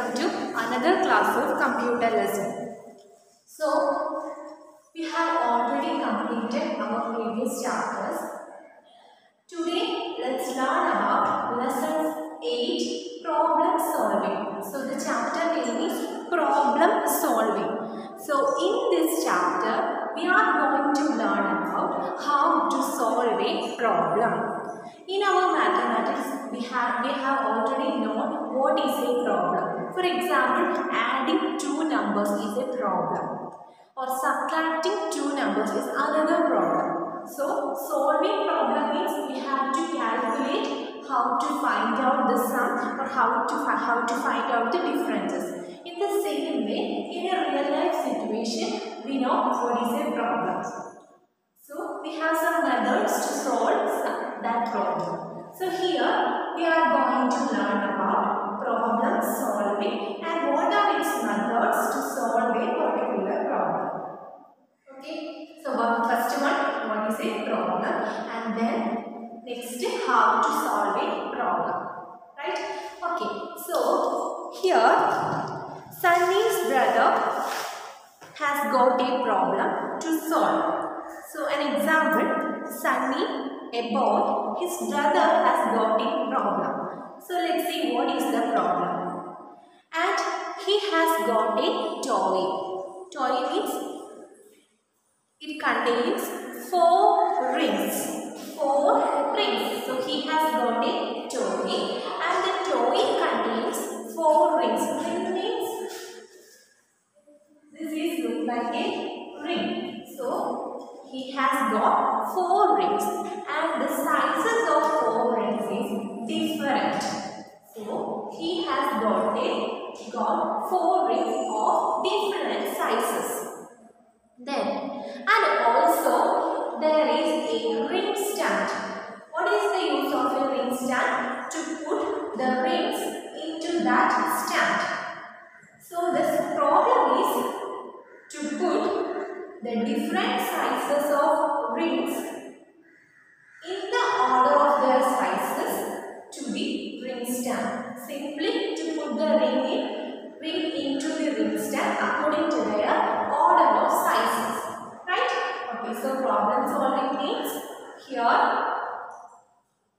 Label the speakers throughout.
Speaker 1: welcome to another class of computer lesson. So, we have already completed our previous chapters. Today, let's learn about lesson 8, problem solving. So, the chapter name is problem solving. So, in this chapter, we are going to learn about how to solve a problem. In our mathematics, we have already known what is a problem. For example, adding two numbers is a problem, or subtracting two numbers is another problem. So, solving problem means we have to calculate how to find out the sum or how to find out the differences. In the same way, in a real life situation, we know what is a problem. So, we have some methods to solve that problem. So, here we are going to learn about problem solving and what are its methods to solve a particular problem. Okay. So, first one, what is a problem, and then next, how to solve a problem. Right? Okay. So, here Sunny's brother has got a problem to solve. So, an example, Sunny, a boy, his brother has got a problem. So, let's see what is the problem. And he has got a toy. Toy means it contains 4 rings. 4 rings. So, he has got a toy and the toy contains 4 rings. Ring means this is look like a ring. So, he has got 4 rings and the sizes of 4 rings is different. So, he has got 4 rings of different sizes. Then, and also there is a ring stand. What is the use of a ring stand? To put the rings into that stand. So, this problem is to put the different sizes of rings in the order of their sizes to the ring stand. Simply to put the ring into the ring stand according to their order of sizes. Right? Okay, so problem solving means here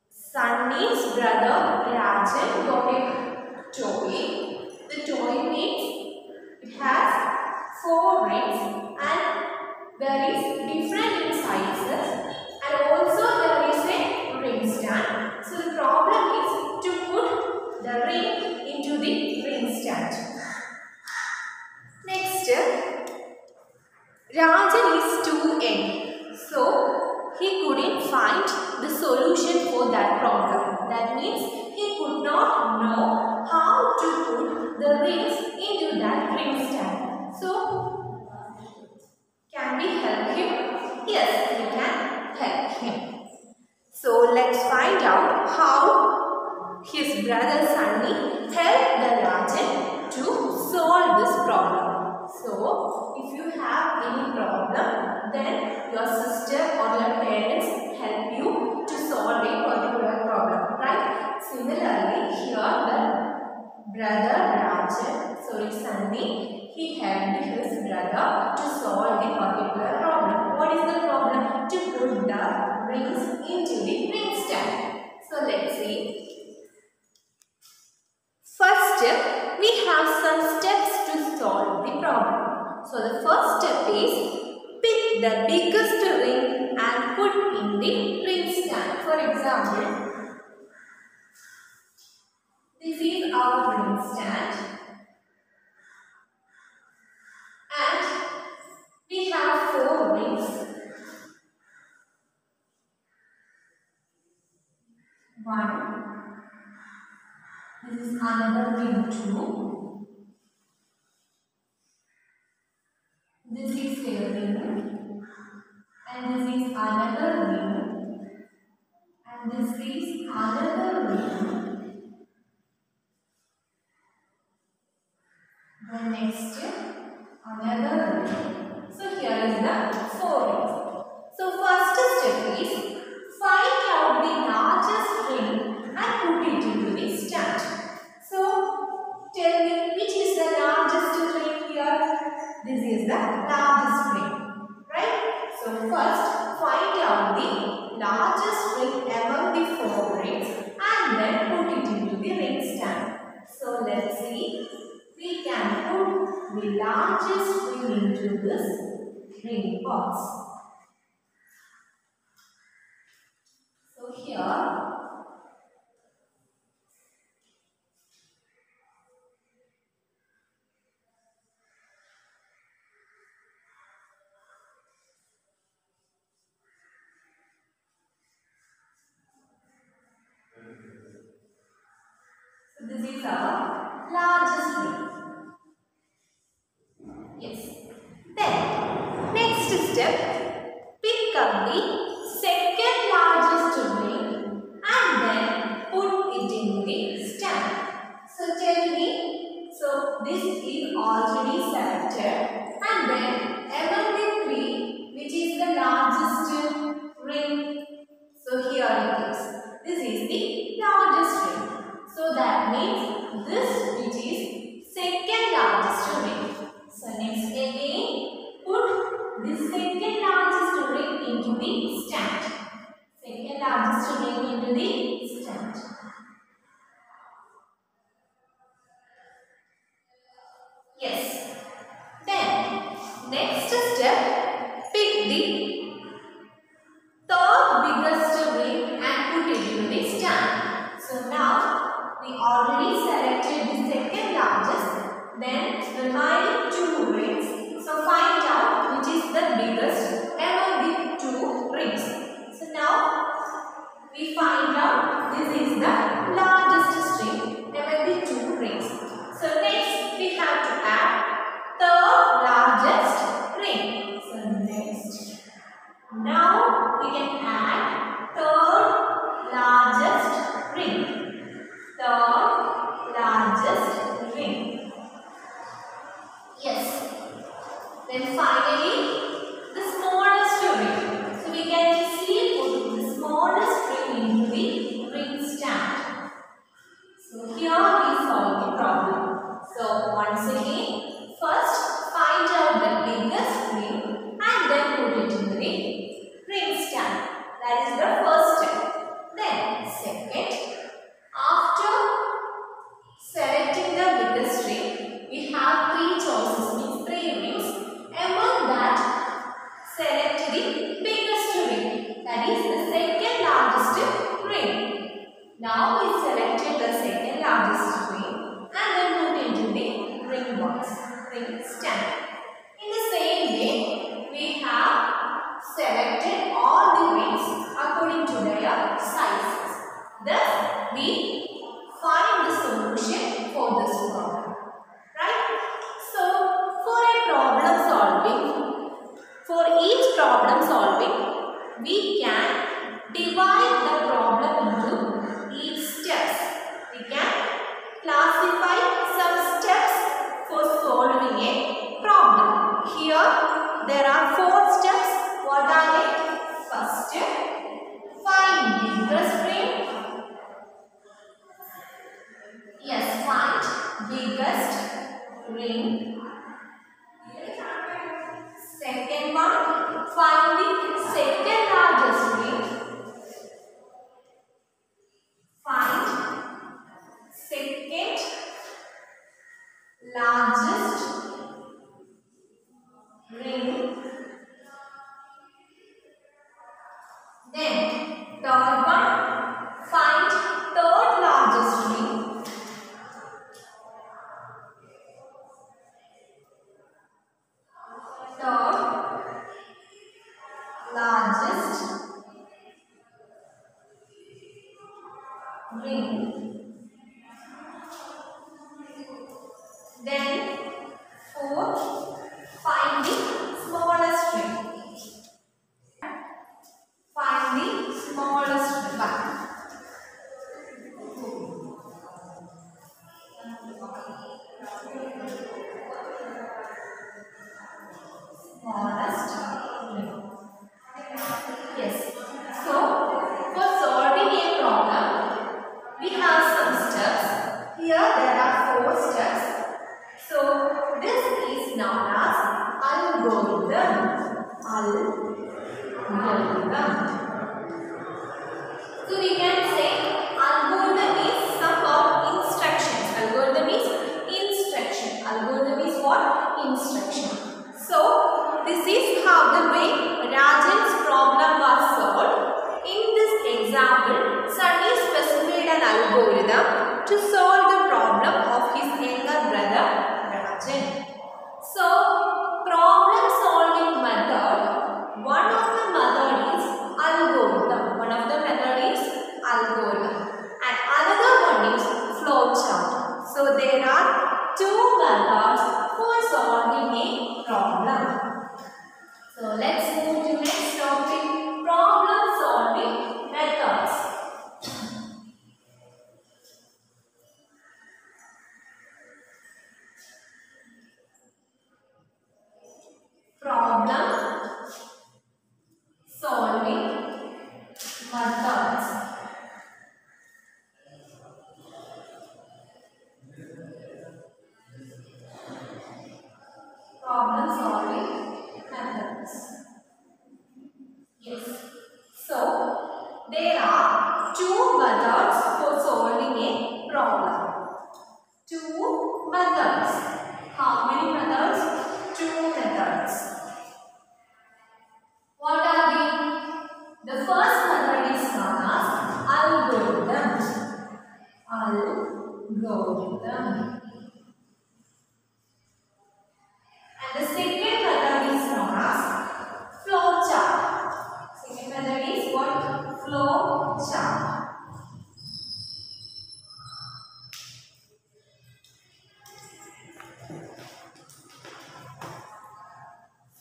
Speaker 1: Sunny's brother Rajan got a toy. The toy means it has 4 rings and there is different in sizes and also there is a ring stand. So the problem is to put the ring into the ring stand. Next, Rajan is too young, so he couldn't find the solution for that problem. That means he could not know how to put the rings into that ring stand. So, can we help him? Yes, we can help him. So, let's find out how his brother Sunny helped the Rajan to solve this problem. So, if you have any problem, then your sister or your parents help you to solve a particular problem, right? Similarly, here the brother Sunny, he helped his brother to solve the particular problem. What is the problem? To put the rings into the ring stand. So, let's see. First, we have some steps to solve the problem. So, the first step is pick the biggest ring and put in the ring stand. For example, this is our ring stand and we have 4 rings. 1. This is another ring 2. This is a ring. And this is another ring. And this is another ring. Then next, another ring. So here is the 4 rings. So first step is find out the largest ring and put it into the stand. So tell me the largest ring, right? So first find out the largest ring among the four rings and then put it into the ring stand. So let's see. We can put the largest ring into this ring box. So here this is our largest ring. Yes. Then, next step, pick up the second largest ring and then put it in the stand. So tell me, so this is already selected and then among the three, which is the largest ring? So here it is. This is the largest ring. So that means this which is second largest ring. So next again put this second largest ring into the stand. Second largest ring into the stand. Yes. Then next step, pick the third biggest ring and put it into the stand. So now we already selected the second largest. Then remaining two rings. So find out which is the biggest among the two rings. So now we find out this is the largest string among the two rings. So next we have to add third largest ring. So next, now we can add third largest ring. Third largest ring. Yes. Then finally, the smallest ring. So we can easily put the smallest ring into the ring stand. So here we solve the problem. So once again, first find out the biggest ring and then put it into the ring stand. That is the first step. Then second, after selecting the biggest ring, we have three choices, means three rings. Among that, select the biggest ring, that is the second largest ring. Now we selected the second largest ring and then put into the ring box, ring stand. In the same way, we have selected all the rings according to their sizes. Thus, we find the solution for this problem. Right? So, for each problem solving, we can divide the problem into each steps. We can classify some steps for solving a problem. Here, there are four steps. What are they? First, find biggest ring. Yes, find biggest ring. Second one, find the second largest ring. Find second largest ring. Then third one, find third largest ring. Third largest ring. Then fourth, find the smallest ring. Find the smallest ring. Smallest ring. Yes. So, for solving a problem, we have some steps. Here there are four steps. So, this is known as algorithm. And the second method is known as flow chart. Second method is what? Flow chart.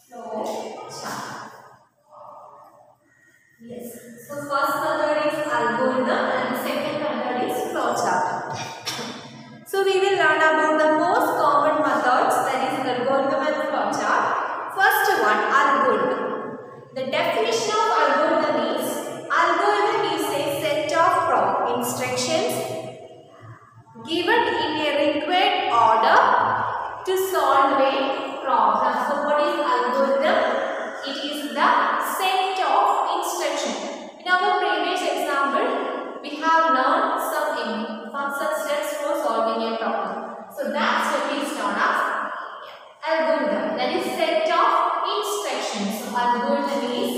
Speaker 1: Flow chart. Yes. So first method is algorithm and the second method is flow chart. So we will learn about the most common methods, that is algorithm and flow chart. First one, algorithm. The definition of algorithm is a set of instructions given in a required order to solve a problem. So what is algorithm? It is the set of instructions. In our previous example, we have learned some steps for solving a problem. So that step is known as algorithm. That is set of instructions. So algorithm is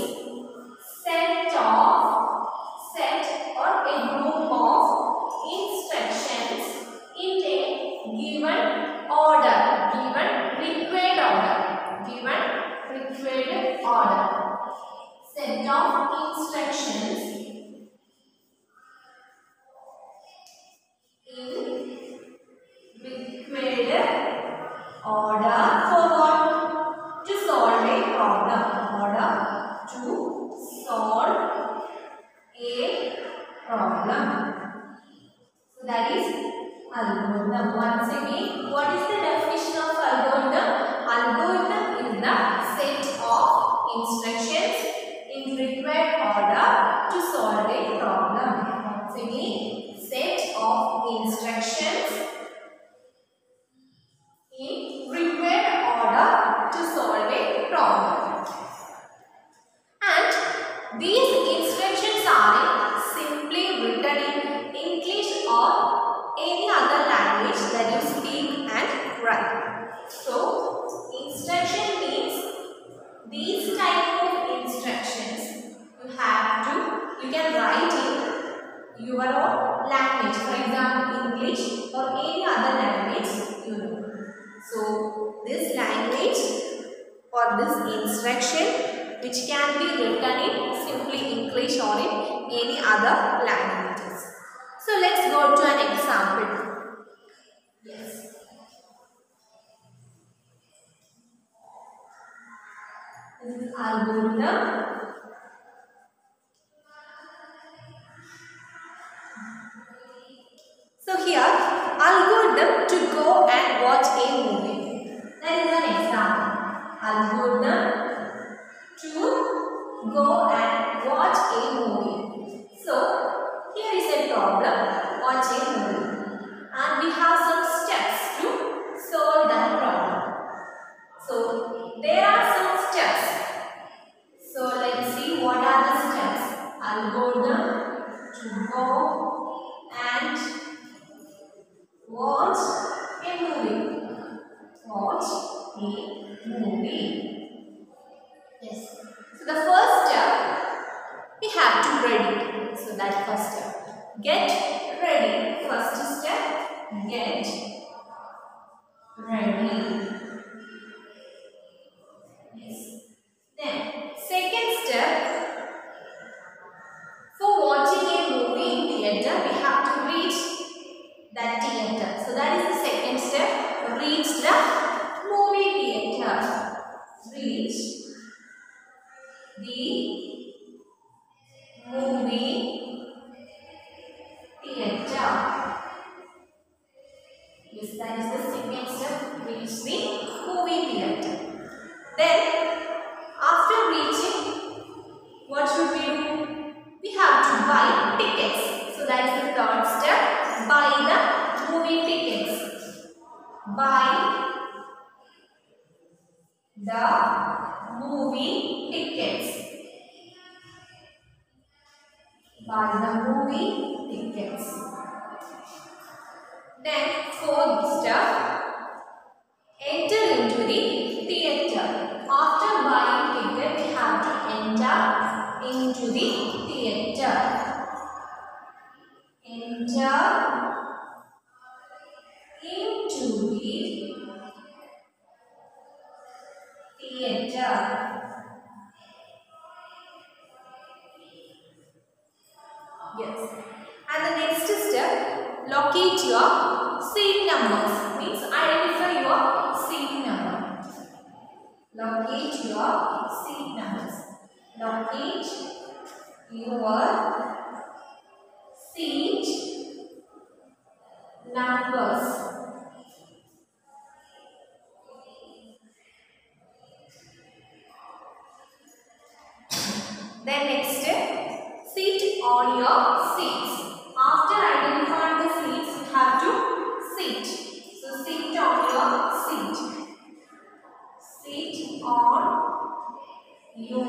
Speaker 1: set or a group of instructions in a given order, required order. Set of instructions in required order for what? To solve a problem. Order to solve a problem. So that is algorithm. Once again, what is the definition of algorithm? Algorithm is the set of instructions in required order to solve a problem. Once again, set of instructions in required order to solve a problem. And these instructions are simply written in English or any other language that you speak and write. So, instruction means these type of instructions you can write in your own language. For example, English or any other language you know. So, this language or this instruction which can be written in simply English or in any other languages. So, let's go to an example. Yes. This is algorithm. So here, algorithm to go and watch a movie. That is an example. Algorithm to go and watch a movie. So here is a problem. Watch a movie, and we have some steps to solve that problem. So there are some steps. So let's see what are the steps. Algorithm to go and watch a movie. Watch a movie. Yes. So the first step, we have to ready. So that first step. Get ready. First step, get ready. Yes. Then second step, for watching a movie in theatre, we have to reach that theatre. So that is the second step. Reach the movie theatre. Reach the movie theatre. Yes, that is the second step. Reach the movie theatre. Then, after reaching, what should we do? We have to buy tickets. So that is the third step. Buy the movie tickets. Buy the movie tickets. Buy the movie tickets. Then fourth step, enter into the theatre. After buying ticket, we have to enter into the theatre. Enter into the theater. Yes. And the next step, locate your seat numbers. Means identify your seat number. Locate your seat numbers. Locate your seat numbers. Then next, sit on your seats. After identifying the seats, you have to sit. So sit on your seat. Sit on your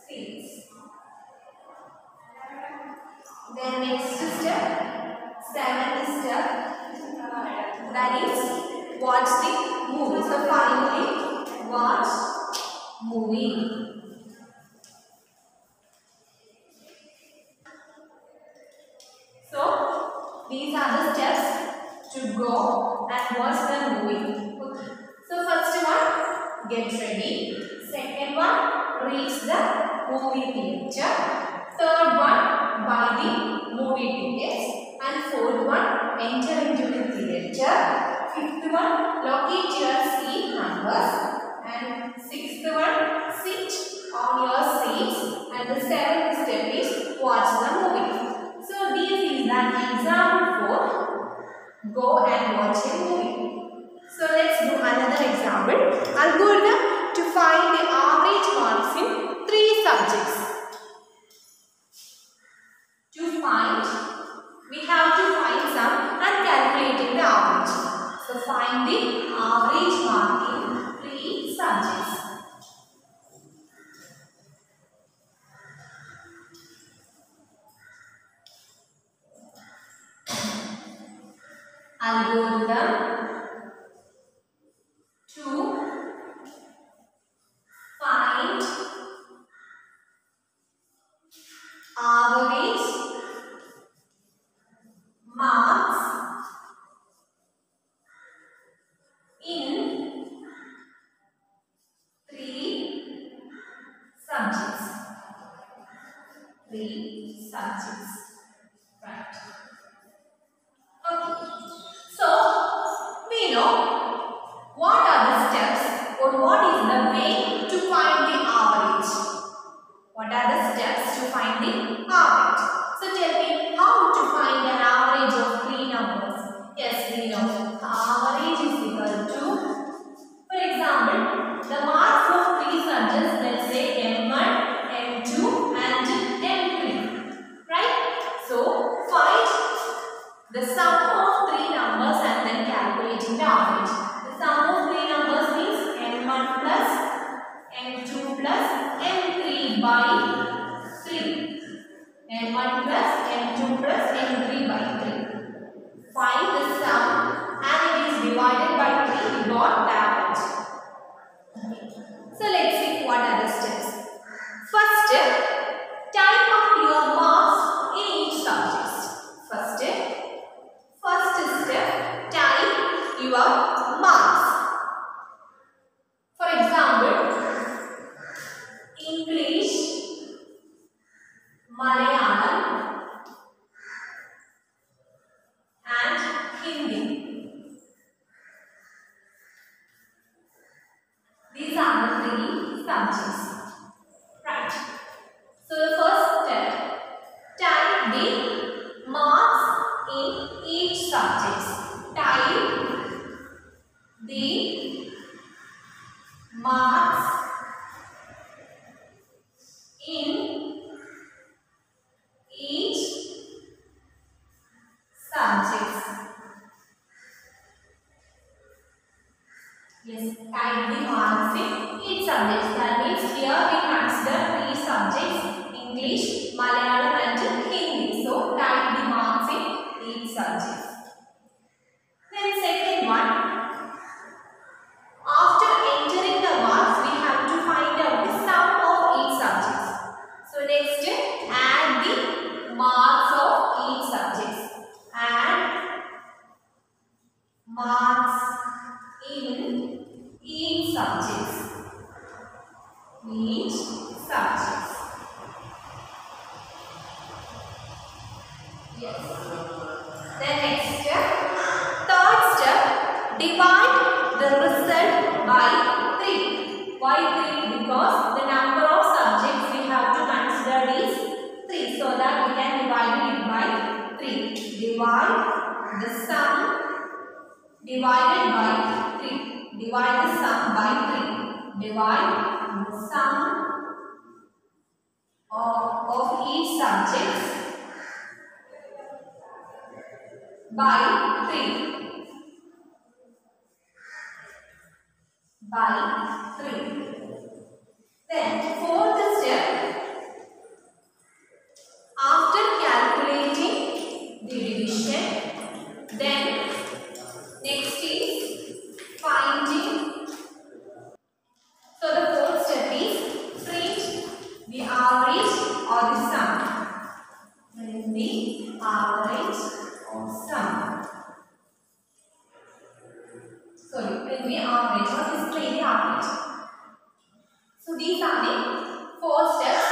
Speaker 1: seats. Then next step, seventh step, that is watch the movie. So finally, watch movie. So these are the steps to go and watch the movie. Okay. So first one, get ready. Second one, reach the movie theater. Third one, buy the movie tickets. And fourth one, enter into the theater. Fifth one, locate your seat numbers. And sixth one, sit on your seats. And the seventh step is watch the movie. So this is an example for go and watch a movie. So let's do another example. Algorithm to find the average marks in 3 subjects. To find, we have to find some and calculating the average. So find the average mark in 3 subjects. Algorithm to find average marks in 3 subjects. 3 subjects. Right. Okay. So, we know what are the steps or what is the way to find the average. What are the steps to find the average? So, tell me how to find an average of 3 numbers. Yes, we know average is equal to, for example, the marks of 3 subjects, let's say M1, M2 and M3. Right? So, find the sum of 3 numbers and then calculating the average. The sum of 3 numbers means M1 plus M2 plus M3 by 3. M1 plus M2 plus M3 by 3. Find the sum and it is divided by 3. We got the average. Okay. So let's see what are the steps. First step, type up your marks in each subject. First step, type your marks. For example, English, Malayalam and Hindi. These are the 3 subjects. Right. So the first step, type the marks in each subject. Type the marks in each subject. Yes, type the marks in each subject. That means here we consider 3 subjects, English, Malayalam and Hindi. So type the marks in each subject. Then second one, after entering the marks, we have to find out the sum of each subject. So next, add the marks of each subject. Add marks in each subjects. Each subjects. Yes. Then next step. Third step. Divide the result by 3. Why 3? Because the number of subjects we have to consider is 3. So that we can divide it by 3. Divide the sum divided by 3. Divide the sum by 3. Divide the sum of each subject by 3. By 3. Then fourth step. After calculating the division, then next is finding. So the fourth step is print the average or the sum. Print the average or sum. Sorry, print the average or display the average. So these are the 4 steps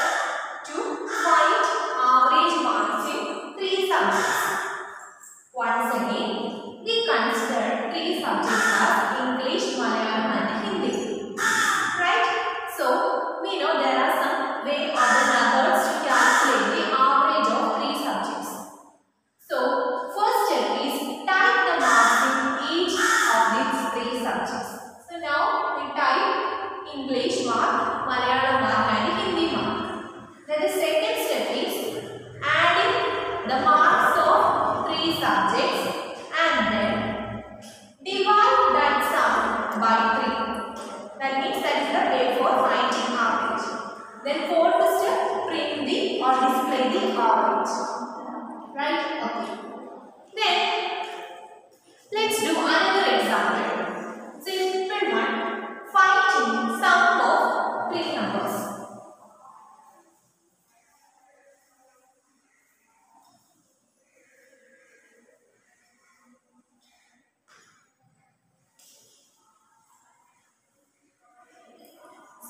Speaker 1: to find average marks in 3 subjects. Once again, we consider 3 subjects as English, Malayalam and Hindi. Right? So, we know there are some way or the methods to calculate the average of 3 subjects. So, first step is type the marks in each of these 3 subjects. So, now we type English mark, Malayalam mark and Hindi mark. Then the second step is adding the marks of 3 subjects and then divide that sum by 3. That means that is the way for finding average. Then fourth step, print the or display the average. Right? Okay. Then let's do another example. Simple one. Finding sum of 3 numbers.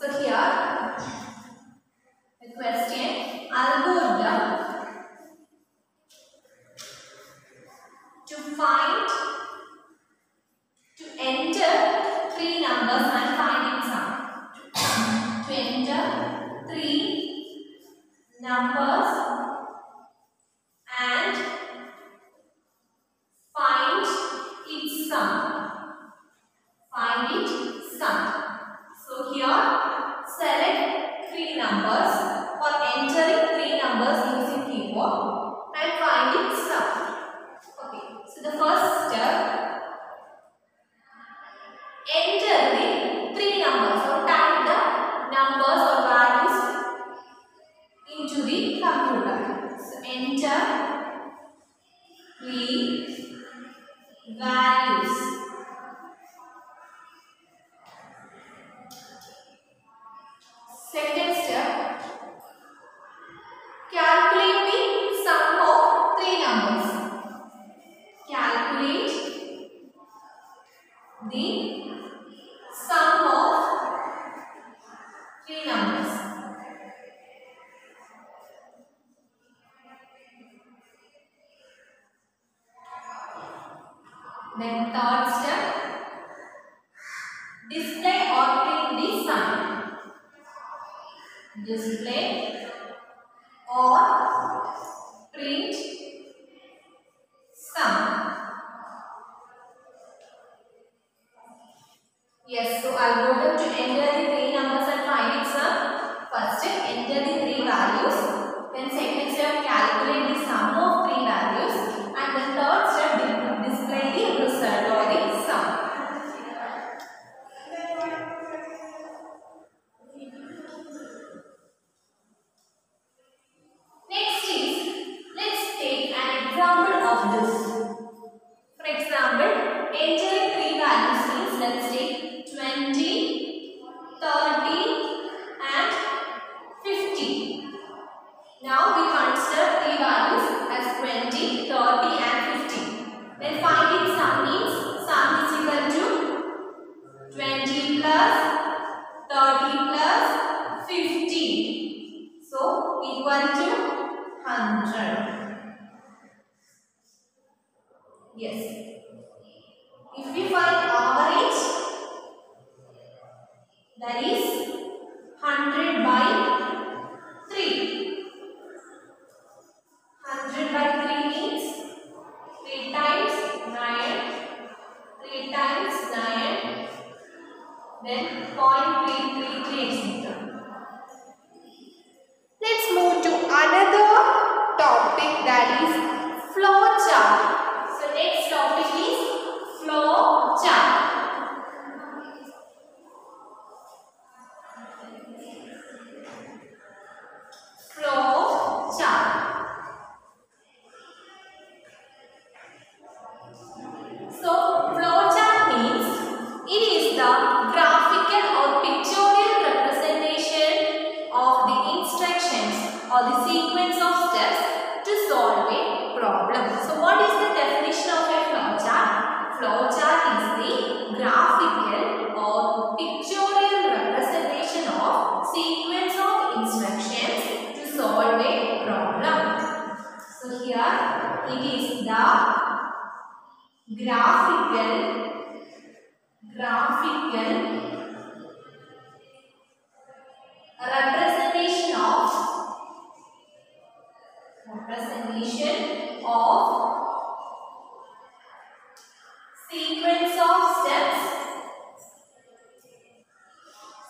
Speaker 1: So here the question, algorithm to enter 3 numbers and finding sum. To enter 3 numbers and find its sum. Find its sum. So here select 3 numbers or entering 3 numbers using keyboard and find its sum. Okay. So the first step, enter the 3 numbers or type the numbers or values into the computer. So enter 3 values. Second step, calculate the sum of 3 numbers. Calculate the sum of 3 numbers. Then third step, display or print the sum. Display or print sum. Yes, so algorithm to enter the 3 numbers and find its sum. First step, enter the 3 values. Then second step, calculate the sum of 3 values. And the third step, display the result or the sum. Yes. If we find average, that is 100 by 3. 100 by 3 means 3 times 9. 3 times 9. Then 0.333 etc. Let's move to another topic, that is flow chart. So next topic is flow chart. Flow chart. So flow chart means it is the graphical or pictorial representation of the instructions or the sequence of steps to solve a problem. So what is the definition of a flow chart? Flow chart is the graphical or pictorial representation of sequence of instructions to solve a problem. So here it is the graphical representation of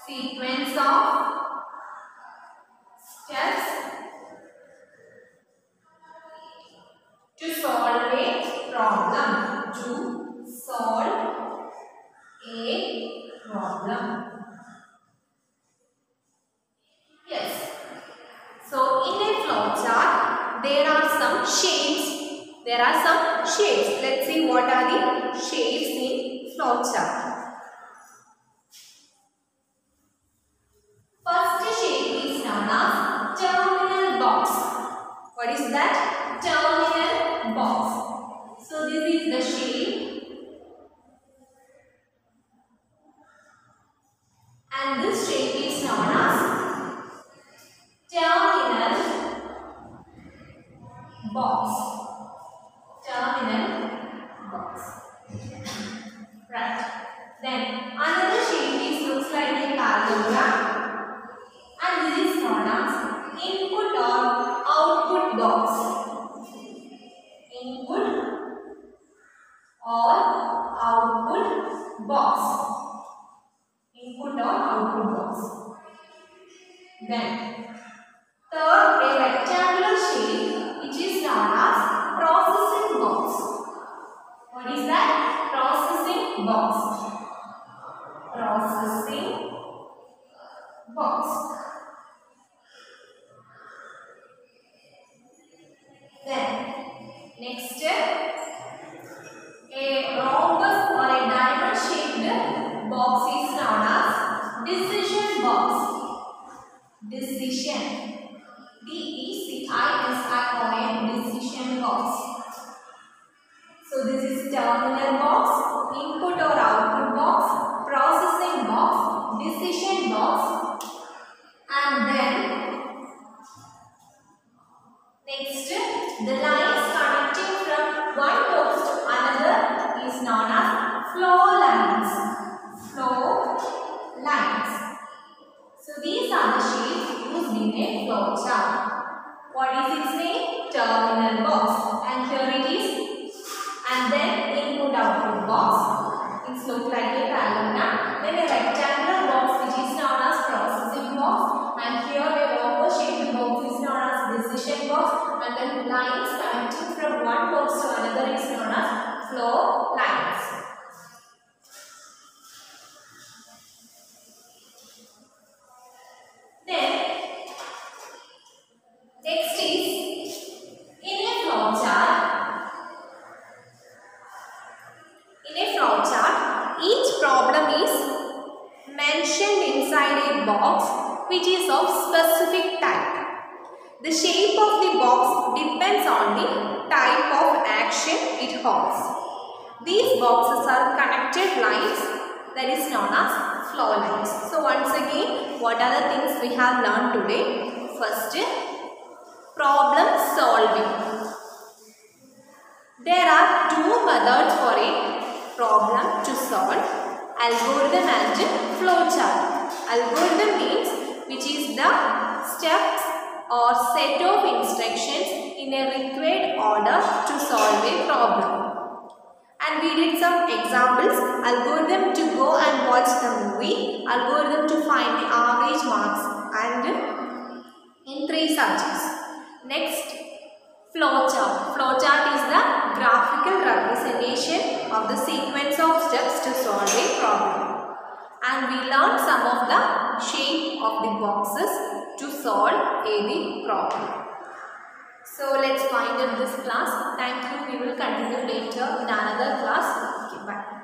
Speaker 1: sequence of steps to solve a problem. Yes. So in a flow chart, there are some shapes. Let's see what are the shapes in flow chart. First shape is known as terminal box. What is that? Terminal box. So this is the shape. And this shape is known as terminal box. Right. Then another shape looks like a parallelogram, and this is known as input or output box. Input or output box. Then third, a rectangular shape which is known as processing box. What is that? Processing box. Then next, a rhombus or a diamond shaped box is known as decision box. Decision box. So this is terminal box, input or output box, processing box, decision box, and then next, the lines connecting from one box to another is known as flow lines. So these are the shapes used in a flow chart. What is its name? Terminal box. And here it is. And then input output box. It looks like a parallelogram. Then a rectangular box which is known as processing box. And here a rhombus shaped box is known as decision box. And then lines connecting from one box to another is known as flow lines. Then next is, in a flow chart, each problem is mentioned inside a box which is of specific type. The shape of the box depends on the type of action it holds. These boxes are connected lines, that is known as flow lines. So once again, what are the things we have learned today? First, problem solving. There are two algorithm and flowchart. Algorithm means which is the steps or set of instructions in a required order to solve a problem. And we did some examples. Algorithm to go and watch the movie, algorithm to find the average marks and in 3 subjects. Next, flowchart. Flowchart is the graphical representation of the sequence of steps to solve a problem. And we learned some of the shape of the boxes to solve the problem. So let's wind up this class. Thank you. We will continue later in another class. Okay, bye.